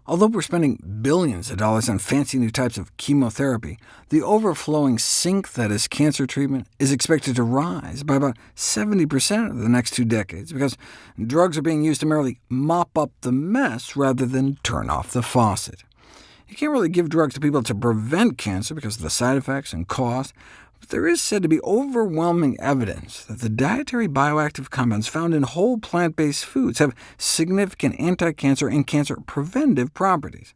Although we're spending billions of dollars on fancy new types of chemotherapy, the overflowing sink that is cancer treatment is expected to rise by about 70% over the next 2 decades, because drugs are being used to merely mop up the mess rather than turn off the faucet. You can't really give drugs to people to prevent cancer because of the side effects and cost, but there is said to be overwhelming evidence that the dietary bioactive compounds found in whole plant-based foods have significant anti-cancer and cancer preventive properties.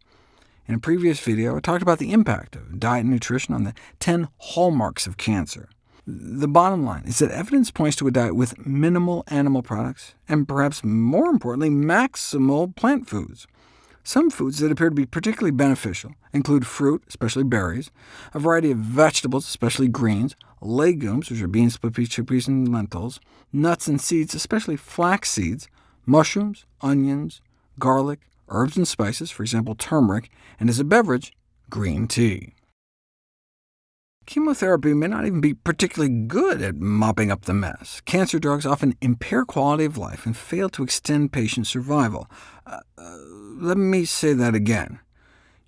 In a previous video, I talked about the impact of diet and nutrition on the 10 hallmarks of cancer. The bottom line is that evidence points to a diet with minimal animal products, and perhaps more importantly, maximal plant foods. Some foods that appear to be particularly beneficial include fruit, especially berries, a variety of vegetables, especially greens, legumes, which are beans, split peas, chickpeas, and lentils, nuts and seeds, especially flax seeds, mushrooms, onions, garlic, herbs and spices, for example turmeric, and as a beverage, green tea. Chemotherapy may not even be particularly good at mopping up the mess. Cancer drugs often impair quality of life and fail to extend patient survival. Let me say that again.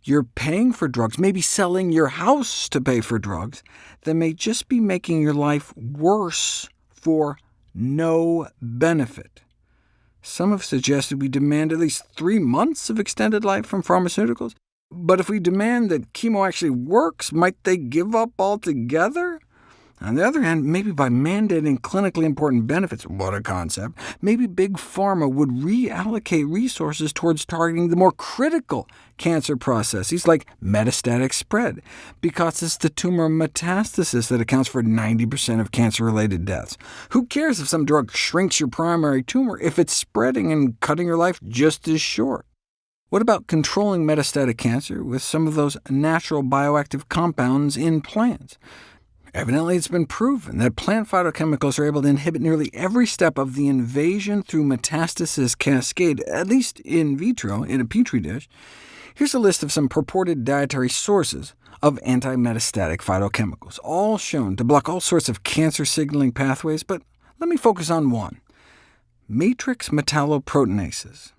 You're paying for drugs, maybe selling your house to pay for drugs, that may just be making your life worse for no benefit. Some have suggested we demand at least 3 months of extended life from pharmaceuticals. But if we demand that chemo actually works, might they give up altogether? On the other hand, maybe by mandating clinically important benefits— what a concept— maybe Big Pharma would reallocate resources towards targeting the more critical cancer processes, like metastatic spread, because it's the tumor metastasis that accounts for 90% of cancer-related deaths. Who cares if some drug shrinks your primary tumor if it's spreading and cutting your life just as short? What about controlling metastatic cancer with some of those natural bioactive compounds in plants? Evidently, it's been proven that plant phytochemicals are able to inhibit nearly every step of the invasion through metastasis cascade, at least in vitro, in a petri dish. Here's a list of some purported dietary sources of anti-metastatic phytochemicals, all shown to block all sorts of cancer-signaling pathways, but let me focus on one: matrix metalloproteinases.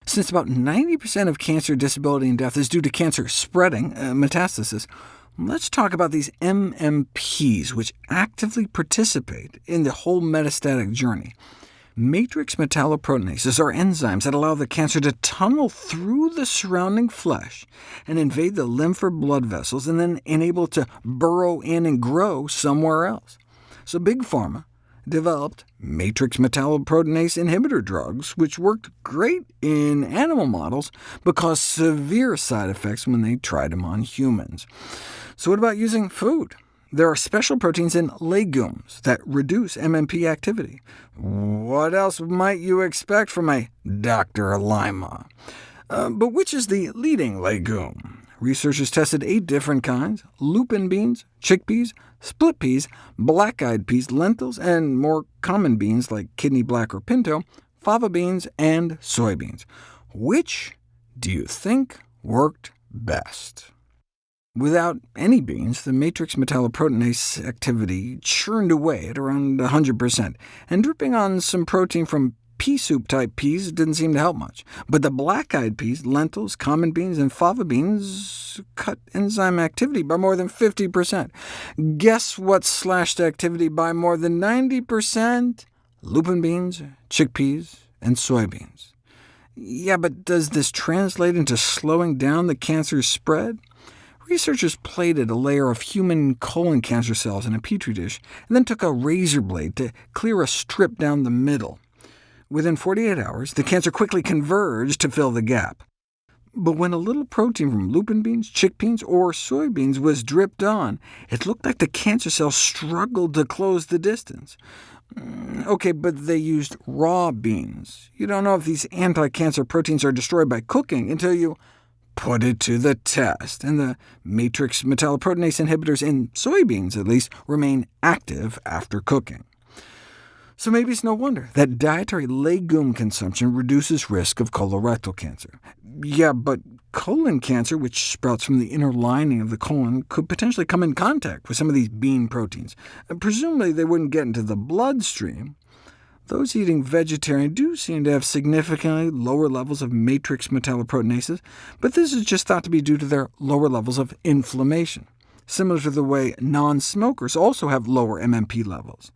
Since about 90% of cancer disability and death is due to cancer spreading, metastasis, let's talk about these MMPs, which actively participate in the whole metastatic journey. Matrix metalloproteinases are enzymes that allow the cancer to tunnel through the surrounding flesh and invade the lymph or blood vessels, and then enable it to burrow in and grow somewhere else. So Big Pharma developed matrix metalloproteinase inhibitor drugs, which worked great in animal models, but caused severe side effects when they tried them on humans. So what about using food? There are special proteins in legumes that reduce MMP activity. What else might you expect from a Dr. Lima? But which is the leading legume? Researchers tested 8 different kinds: lupin beans, chickpeas, split peas, black-eyed peas, lentils, and more common beans like kidney black or pinto, fava beans, and soybeans. Which do you think worked best? Without any beans, the matrix metalloproteinase activity churned away at around 100%, and dripping on some protein from pea soup-type peas didn't seem to help much. But the black-eyed peas, lentils, common beans, and fava beans cut enzyme activity by more than 50%. Guess what slashed activity by more than 90%? Lupin beans, chickpeas, and soybeans. Yeah, but does this translate into slowing down the cancer's spread? Researchers plated a layer of human colon cancer cells in a petri dish, and then took a razor blade to clear a strip down the middle. Within 48 hours, the cancer quickly converged to fill the gap. But when a little protein from lupin beans, chickpeas, or soybeans was dripped on, it looked like the cancer cells struggled to close the distance. OK, but they used raw beans. You don't know if these anti-cancer proteins are destroyed by cooking until you put it to the test, and the matrix metalloproteinase inhibitors in soybeans, at least, remain active after cooking. So maybe it's no wonder that dietary legume consumption reduces risk of colorectal cancer. Yeah, but colon cancer, which sprouts from the inner lining of the colon, could potentially come in contact with some of these bean proteins. Presumably they wouldn't get into the bloodstream, Those eating vegetarian do seem to have significantly lower levels of matrix metalloproteinases, but this is just thought to be due to their lower levels of inflammation, similar to the way non-smokers also have lower MMP levels.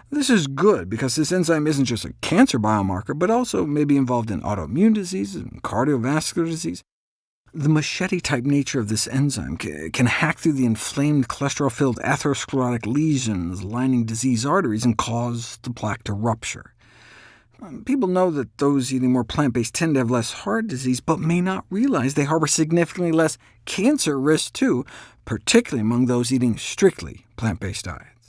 This is good, because this enzyme isn't just a cancer biomarker, but also may be involved in autoimmune diseases and cardiovascular disease. The machete-type nature of this enzyme can hack through the inflamed cholesterol-filled atherosclerotic lesions lining diseased arteries and cause the plaque to rupture. People know that those eating more plant-based tend to have less heart disease, but may not realize they harbor significantly less cancer risk too, particularly among those eating strictly plant-based diets.